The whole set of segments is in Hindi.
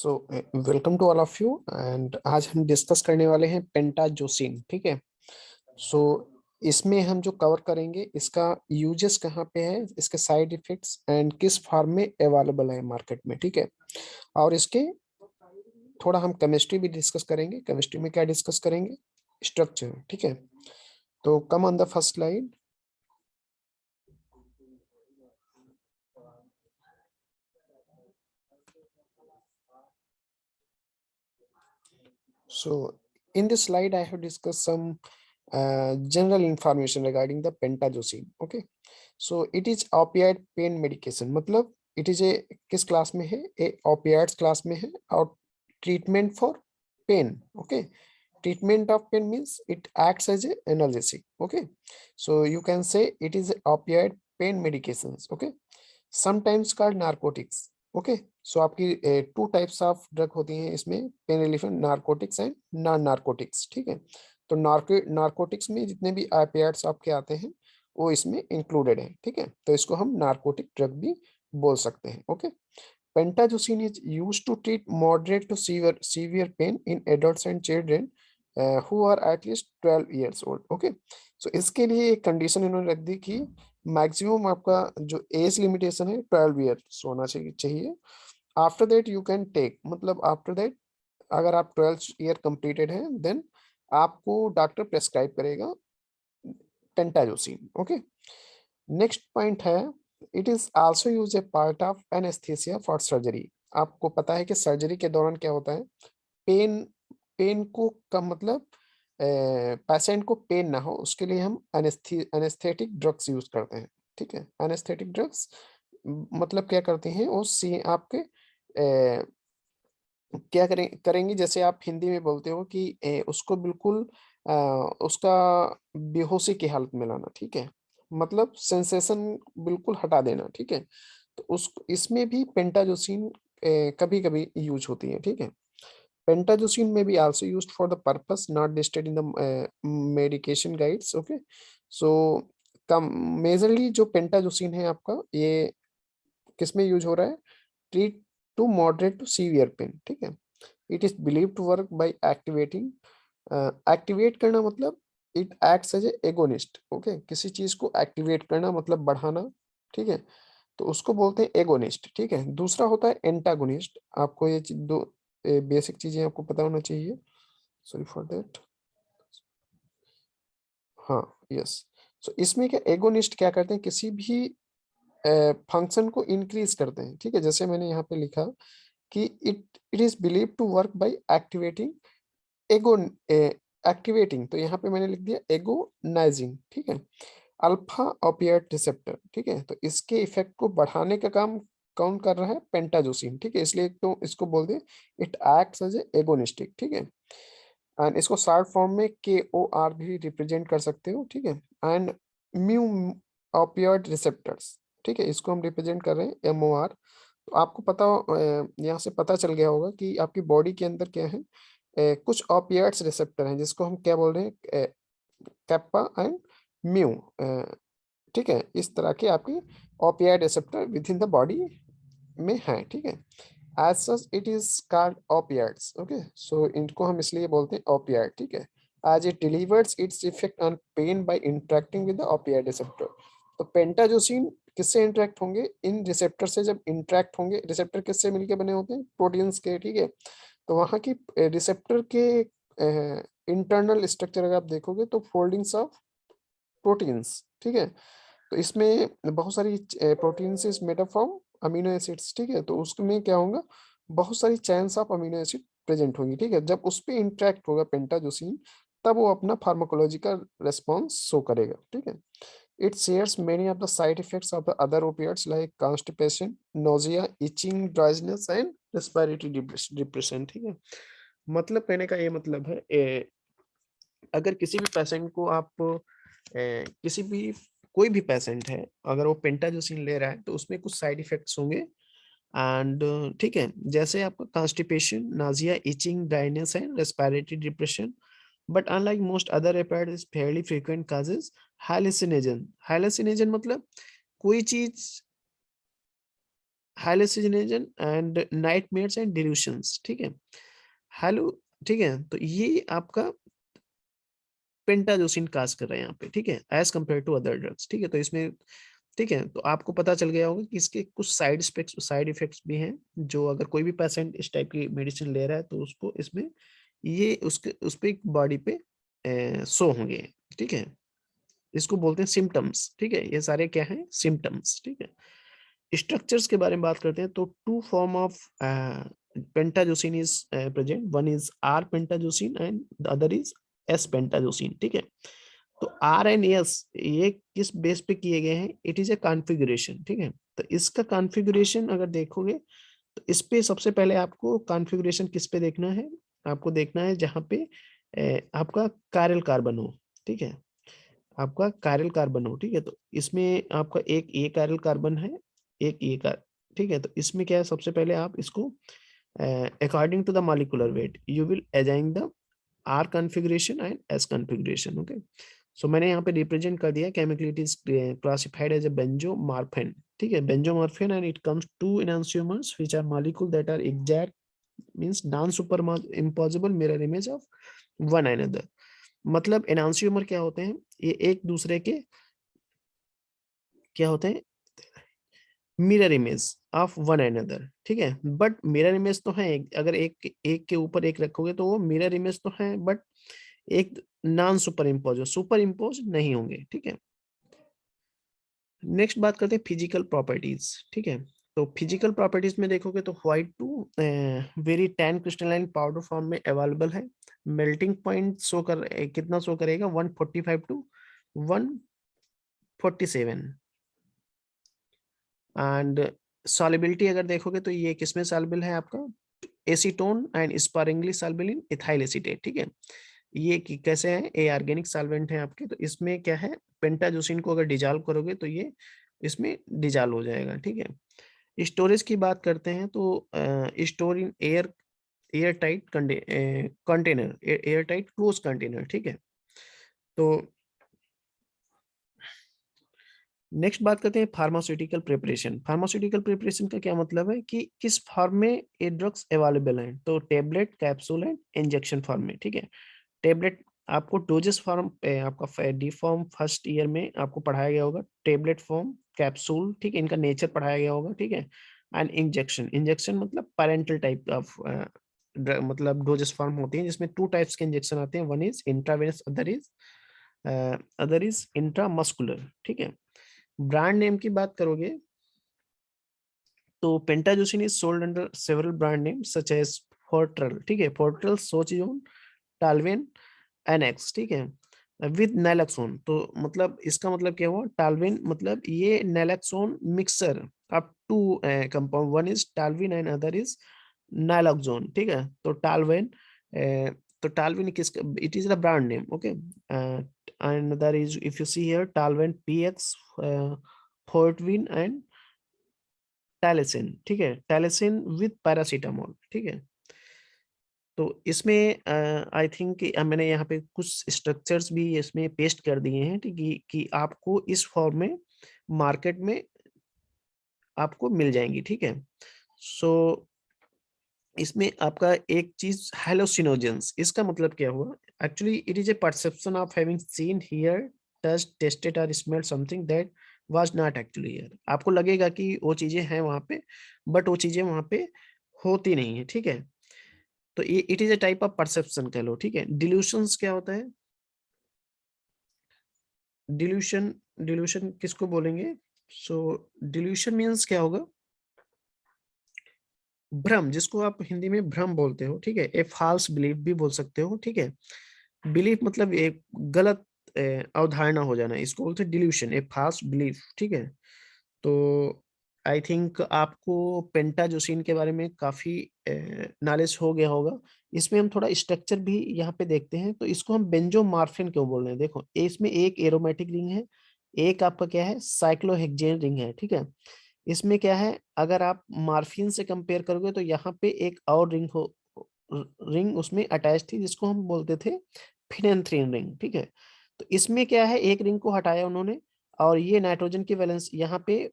So welcome to all of you and आज हम डिस्कस करने वाले हैं पेंटाजोसिन। ठीक है। सो इसमें हम जो कवर करेंगे इसका यूजेस कहाँ पे है, इसके साइड इफेक्ट्स एंड किस फॉर्म में अवेलेबल है मार्केट में। ठीक है। और इसके थोड़ा हम केमिस्ट्री भी डिस्कस करेंगे। केमिस्ट्री में क्या डिस्कस करेंगे? स्ट्रक्चर। ठीक है। तो come on the first slide. So in this slide, I have discussed some general information regarding the pentazocine. Okay, so it is opioid pain medication. मतलब it is a किस क्लास में है? A opioids क्लास में है और treatment for pain. Okay, treatment of pain means it acts as a analgesic. Okay, so you can say it is opioid pain medications. Okay, sometimes called narcotics. Okay, so आपकी टू टाइप्स ऑफ ड्रग होती हैं इसमें, pain relievant narcotics and non narcotics. ठीक है। तो नार्कोटिक्स में जितने भी ऑपिएट्स आपके आते हैं वो इसमें इंक्लूडेड है। ठीक है। तो इसको हम नार्कोटिक ड्रग भी बोल सकते हैं। Okay. Pentazocine is used to treat moderate to severe pain in adults and children who are at least 12 years old. Okay, so इसके लिए एक कंडीशन इन्होंने रख दी कि मैक्सिमम आपका जो एज लिमिटेशन है 12 ईयर्स होना चाहिए। After that you can take, मतलब आफ्टर दैट अगर आप 12 ईयर कंप्लीटेड है देन आपको डॉक्टर प्रेस्क्राइब करेगा पेंटाजोसिन। ओके, नेक्स्ट पॉइंट है it is also use a part of anaesthesia for surgery. आपको पता है कि सर्जरी के दौरान क्या होता है, पेन पेन को का मतलब पेशेंट को पेन ना हो उसके लिए हम एनेस्थेटिक ड्रग्स यूज करते हैं। ठीक है। एनेस्थेटिक ड्रग्स मतलब क्या करते हैं वो सी आपके क्या करेंगे, जैसे आप हिंदी में बोलते हो कि उसको बिल्कुल उसका बेहोशी की हालत में लाना। ठीक है, मतलब सेंसेशन बिल्कुल हटा देना। ठीक है। तो उस इसमें भी पेंटाजोसिन कभी कभी यूज होती है। ठीक है। Pentazocine may be also used for the purpose not listed in the medication guides. Okay, so कम मेजरली जो पेंटाजोसिन है आपका ये किसमें यूज हो रहा है? Treat to moderate to severe pain. ठीक है। It is believe to work by activating, activate करना मतलब it acts as a agonist. Okay, किसी चीज को एक्टिवेट करना मतलब बढ़ाना। ठीक है। तो उसको बोलते हैं एगोनिस्ट। ठीक है। दूसरा होता है एंटागोनिस्ट। आपको ये दो बेसिक चीजें आपको पता होना चाहिए। Sorry for that. हाँ, यस। सो इसमें क्या एगोनिस्ट क्या करते हैं, किसी भी फंक्शन को इंक्रीज करते हैं। ठीक है। जैसे मैंने यहाँ पे लिखा कि it it is believe to work by activating एगो एक्टिवेटिंग, तो यहाँ पे मैंने लिख दिया एगोनाइजिंग। ठीक है। Alpha opiate receptor. ठीक है। तो इसके इफेक्ट को बढ़ाने का काम कौन कर रहा है? पेंटाजोसिन। ठीक है। इसलिए तो इसको बोल दे it acts as a agonistic. ठीक है। एंड इसको शॉर्ट फॉर्म में के ओ आर भी रिप्रेजेंट कर सकते हो। ठीक है। And mu opioid receptors. ठीक है, इसको हम रिप्रेजेंट कर रहे हैं एम ओ आर। तो आपको पता यहाँ से पता चल गया होगा कि आपकी बॉडी के अंदर क्या है, कुछ ओपियाइड्स रिसेप्टर हैं जिसको हम क्या बोल रहे हैं, कैप्पा एंड म्यू। ठीक है, इस तरह के आपके opioid receptor within the body में है। ठीक है। As such it is called opioids. Okay, so इनको हम इसलिए बोलते हैं ओपियाइड। ठीक है। As it delivers its effect on pain by interacting with the opioid receptor. तो पेंटाजोसिन किससे इंटरेक्ट होंगे? इन रिसेप्टर से जब इंटरेक्ट होंगे, रिसेप्टर किससे मिलके बने होते हैं? प्रोटीन्स के। ठीक है। तो वहाँ की रिसेप्टर के इंटरनल स्ट्रक्चर अगर आप देखोगे तो फोल्डिंग्स ऑफ प्रोटीन्स। ठीक है। तो इसमें बहुत सारी proteins is made up from amino acids. ठीक है। तो उसमें क्या होगा, बहुत सारी chains of amino acid present होंगी। ठीक है। जब उस पे इंटरेक्ट होगा पेंटाजोसिन तब वो अपना फार्माकोलॉजिकल रेस्पॉन्स शो करेगा। ठीक है। It shares many of the side effects of the other opiates like constipation, nausea, itching, dryness and respiratory depression. ठीक है। मतलब कहने का ये मतलब है अगर किसी भी पेशेंट को आप किसी भी कोई भी पेशेंट है अगर वो पेंटाजोसिन ले रहा है तो उसमें कुछ साइड इफेक्ट्स होंगे। एंड ठीक है, जैसे आपका constipation, nausea, itching, dryness and respiratory depression. But unlike most other episodes fairly frequent causes hallucination. Hallucination मतलब कोई चीज hallucination and nightmares and delusions, ठीक है। हाइलो, ठीक है, तो ये आपका पेंटाजोसिन काज कर रहा है यहाँ पे, ठीक है, as compare to other drugs, ठीक है। तो इसमें, ठीक है, तो आपको पता चल गया होगा कि इसके कुछ साइड इफेक्ट्स भी हैं, जो अगर कोई भी पेशेंट इस टाइप की मेडिसिन ले रहा है तो उसको इसमें ये उसके उस पे बॉडी पे शो होंगे, ठीक है। इसको बोलते हैं सिम्टम्स, ठीक है, ये सारे क्या हैं, सिम्टम्स, ठीक है। स्ट्रक्चर्स के बारे में बात करते हैं तो two form of pentazocine is present, one is R pentazocine and the other is S pentazocine, ठीक है। तो आर एंड एस ये किस बेस पे किए गए हैं, इट इज ए कॉन्फ़िगरेशन, ठीक है। तो इसका कॉन्फ़िगरेशन अगर देखोगे तो इस पे सबसे पहले आपको कॉन्फ़िगरेशन किस पे देखना है, आपको देखना है जहाँ पे आपका कायरल कार्बन हो, ठीक है, आपका कायरल कार्बन हो, ठीक है। तो इसमें आपका एक ए कायरल कार्बन है, एक ए का, ठीक है। तो इसमें क्या है, सबसे पहले आप इसको according to the molecular weight you will assign the R configuration and S configuration, okay. So मैंने यहाँ पे रिप्रेजेंट कर दिया chemically, it is classified as a benzomorphan, ठीक है, benzomorphan, and it comes to enantiomers which are molecule that are exact means non super impossible mirror image of one another. मतलब एनंटियोमर क्या होते हैं, ये एक दूसरे के क्या होते हैं, mirror image of one another, ठीक है। बट मिरर इमेज तो है, अगर एक एक के ऊपर एक रखोगे तो वो मिरर इमेज तो है, बट एक नॉन सुपर इम्पोज नहीं होंगे, ठीक है। नेक्स्ट बात करते हैं फिजिकल प्रॉपर्टीज, ठीक है। तो फिजिकल प्रॉपर्टीज में देखोगे तो white to very tan crystalline powder form में अवेलेबल है। मेल्टिंग पॉइंट कितना शो करेगा, 145 टू 147। एंड सॉलिबिलिटी अगर देखोगे तो ये किसमें सॉल्युबल है आपका, acetone and sparingly soluble in ethyl acetate, ठीक है। ये कैसे है, ए ऑर्गेनिक सॉल्वेंट है आपके, तो इसमें क्या है, पेंटाजोसिन को अगर डिजॉल्व करोगे तो ये इसमें डिजॉल्व हो जाएगा, ठीक है। स्टोरेज की बात करते हैं तो store in air tight container, air tight close container, ठीक है। तो नेक्स्ट बात करते हैं फार्मास्यूटिकल प्रिपरेशन। फार्मास्यूटिकल प्रिपरेशन का क्या मतलब है कि किस फॉर्म में ये ड्रग्स अवेलेबल हैं, तो tablet, capsule and injection form में, ठीक है। टेबलेट आपको डोजेस फॉर्म आपका डी फॉर्म फर्स्ट ईयर में आपको पढ़ाया गया होगा, टेबलेट फॉर्म, कैप्सूल, ठीक है, इनका नेचर पढ़ाया गया होगा, ठीक है। एंड इंजेक्शन, इंजेक्शन मतलब पेरेंटल टाइप ऑफ मतलब डोजेस फॉर्म होती हैं, जिसमें टू टाइप्स के इंजेक्शन आते हैं, one is intravenous, other is intramuscular, ठीक है। ब्रांड नेम की बात करोगे तो pentazocine is sold under several brand name such as Fortral, ठीक है, फोर्ट्रल, सोचिजोन, टालवेन, एनेक्स, ठीक है, विद नैलक्सोन। तो मतलब इसका मतलब क्या हुआ, टालवेन मतलब ये naloxone mixture of two compound, one is Talwin and other is naloxone, ठीक है। तो टालवेन, तो टालविन किस, it is the brand name, okay. And other is if you see here Talwin PX, Fortwin and Talacen, ठीक है, टैलेसिन विद पैरासीटामोल, ठीक है। तो इसमें आई थिंक मैंने यहाँ पे कुछ स्ट्रक्चर्स भी इसमें पेस्ट कर दिए हैं, ठीक है, कि आपको इस फॉर्म में मार्केट में आपको मिल जाएंगी, ठीक है। सो इसमें आपका एक चीज हेलोसिनोजेंस, इसका मतलब क्या हुआ, actually it is a perception of having seen hear, touch, tasted और smelled something that was not actually here. आपको लगेगा कि वो चीजें हैं वहां पे, बट वो चीजें वहां पे होती नहीं है, ठीक है। तो ये it is A type of perception कह लो, ठीक है। डिल्यूशंस क्या होता है, डिल्यूशन, डिल्यूशन किसको बोलेंगे, सो डिल्यूशन मीन्स क्या होगा, भ्रम, जिसको आप हिंदी में भ्रम बोलते हो, ठीक है, ए फॉल्स बिलीफ भी बोल सकते हो, ठीक है। बिलीफ मतलब एक गलत अवधारणा हो जाना, इसको बोलते हैं डिल्यूशन, ए फॉल्स बिलीफ, ठीक है। तो आई थिंक आपको पेंटाजोसिन के बारे में काफी नॉलेज हो गया होगा। इसमें हम थोड़ा स्ट्रक्चर भी यहाँ पे देखते हैं, तो इसको हम बेंजोमार्फिन क्यों बोल रहे हैं, देखो इसमें एक एरोमेटिक रिंग है, एक आपका क्या है, साइक्लोहेक्सेन रिंग है, ठीक है। इसमें क्या है, अगर आप मार्फिन से कंपेयर करोगे तो यहाँ पे एक और रिंग उसमें अटैच थी, जिसको हम बोलते थे फिनेंथ्रीन रिंग, ठीक है। तो इसमें क्या है, एक रिंग को हटाया उन्होंने, और ये नाइट्रोजन की वैलेंस यहाँ पे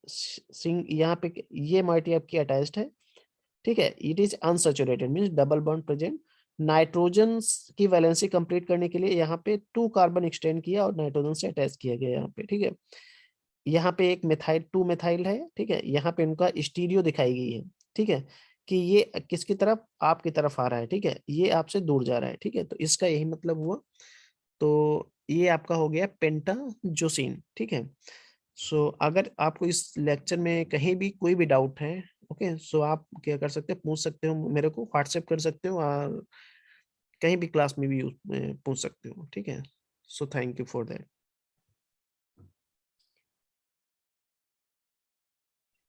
सिंग यहाँ पे ये मॉइटी आपकी अटैच्ड है, ठीक है। It is unsaturated means double bond present. Nitrogen की वैलेंसी कंप्लीट करने के लिए यहाँ पे 2 कार्बन एक्सटेंड किया और नाइट्रोजन से अटैच किया गया यहाँ पे, ठीक है। यहाँ पे एक मिथाइल 2 मिथाइल है, ठीक है। यहाँ पे उनका स्टीरियो दिखाई गई है, ठीक है, कि ये किसकी तरफ, आपकी तरफ आ रहा है, ठीक है, ये आपसे दूर जा रहा है, ठीक है। तो इसका यही मतलब हुआ। तो ये आपका हो गया पेंटाजोसिन, ठीक है। सो अगर आपको इस लेक्चर में कहीं भी कोई भी डाउट है, ओके, सो आप क्या कर सकते हो, पूछ सकते हो, मेरे को व्हाट्सएप कर सकते हो, और कहीं भी क्लास में भी पूछ सकते हो, ठीक है। So thank you for that.